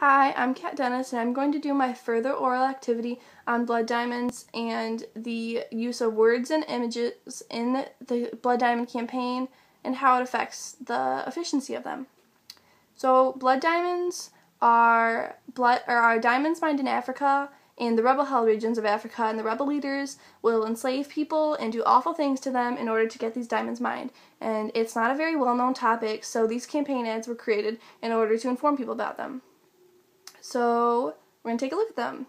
Hi, I'm Kat Dennis, and I'm going to do my further oral activity on blood diamonds and the use of words and images in the blood diamond campaign and how it affects the efficiency of them. So, blood diamonds are diamonds mined in Africa, in the rebel-held regions of Africa, and the rebel leaders will enslave people and do awful things to them in order to get these diamonds mined. And it's not a very well-known topic, so these campaign ads were created in order to inform people about them. So we're going to take a look at them.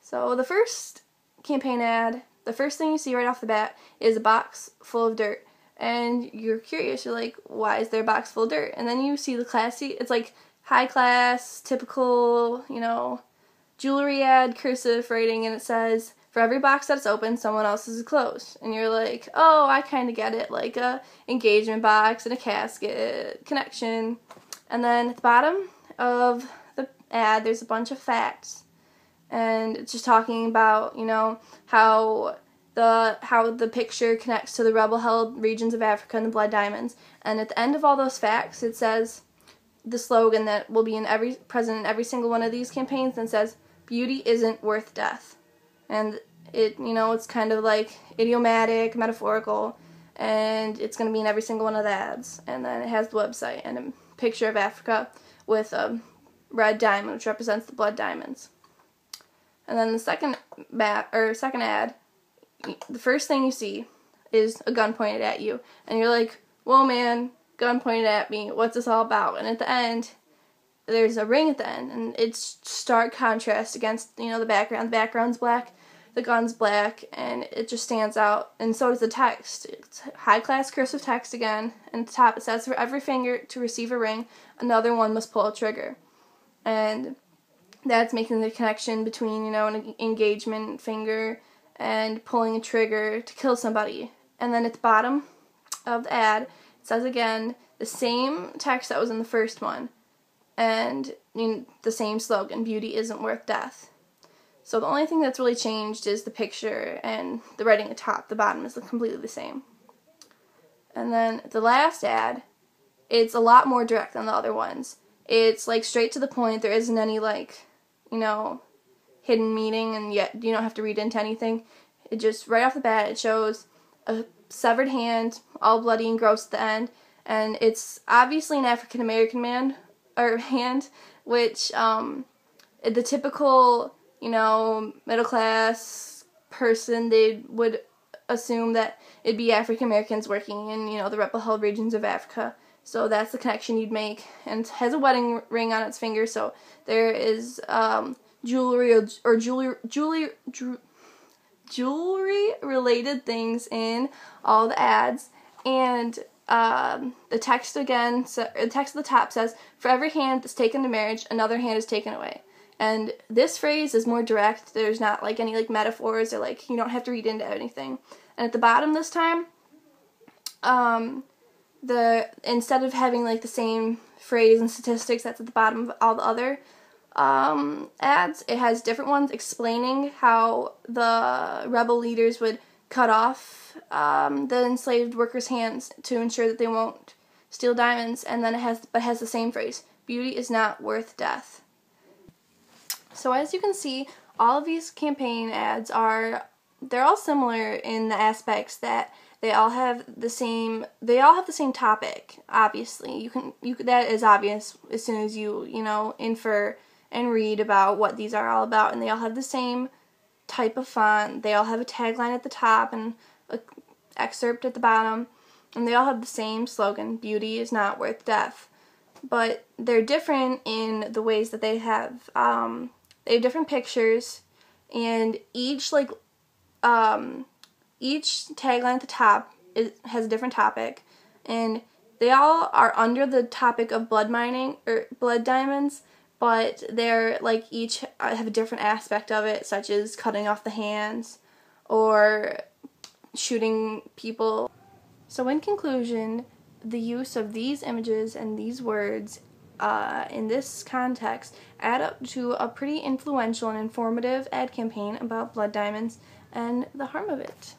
So the first campaign ad, the first thing you see right off the bat is a box full of dirt. And you're curious, you're like, why is there a box full of dirt? And then you see the classy, it's like high class, typical, jewelry ad, cursive writing, and it says, for every box that's open, someone else's is closed. And you're like, oh, I kind of get it, like a engagement box and a casket, connection. And then at the bottom of the ad, there's a bunch of facts, and it's just talking about, how the picture connects to the rebel-held regions of Africa and the blood diamonds. And at the end of all those facts, it says the slogan that will be present in every single one of these campaigns, and says, "Beauty isn't worth death." And it's kind of like idiomatic, metaphorical, and it's going to be in every single one of the ads. And then it has the website and a picture of Africa with a red diamond, which represents the blood diamonds. And then the second ad, the first thing you see is a gun pointed at you, and you're like, whoa man, gun pointed at me, what's this all about? And at the end, there's a ring at the end, and it's stark contrast against, the background. The background's black, the gun's black, and it just stands out, and so does the text. It's high-class cursive text again, and at the top it says, for every finger to receive a ring, another one must pull a trigger. And that's making the connection between, an engagement finger and pulling a trigger to kill somebody. And then at the bottom of the ad, it says again, the same text that was in the first one, and the same slogan, beauty isn't worth death. So the only thing that's really changed is the picture and the writing at the top. The bottom is completely the same. And then the last ad, it's a lot more direct than the other ones. It's like straight to the point. There isn't any hidden meaning, and yet you don't have to read into anything. It just, right off the bat, it shows a severed hand, all bloody and gross at the end, and it's obviously an African American hand, which the typical middle class person, they would assume that it'd be African Americans working in the rebel-held regions of Africa. So that's the connection you'd make. And it has a wedding ring on its finger, so there is jewelry-related things in all the ads. And the text again, the text at the top says, for every hand that's taken to marriage, another hand is taken away. And this phrase is more direct. There's not any metaphors, or you don't have to read into anything. And at the bottom this time, instead of having the same phrase and statistics that's at the bottom of all the other ads, it has different ones explaining how the rebel leaders would cut off the enslaved workers' hands to ensure that they won't steal diamonds. And then it has the same phrase, beauty is not worth death. So as you can see, all of these campaign ads they're all similar in the aspects that they all have the same topic. Obviously, that is obvious as soon as you infer and read about what these are all about. And they all have the same type of font. They all have a tagline at the top and an excerpt at the bottom, and they all have the same slogan: beauty is not worth death. But they're different in the ways that they have different pictures, and each tagline at the top has a different topic, and they all are under the topic of blood mining or blood diamonds, but they're each have a different aspect of it, such as cutting off the hands or shooting people. So in conclusion, the use of these images and these words in this context add up to a pretty influential and informative ad campaign about blood diamonds and the harm of it.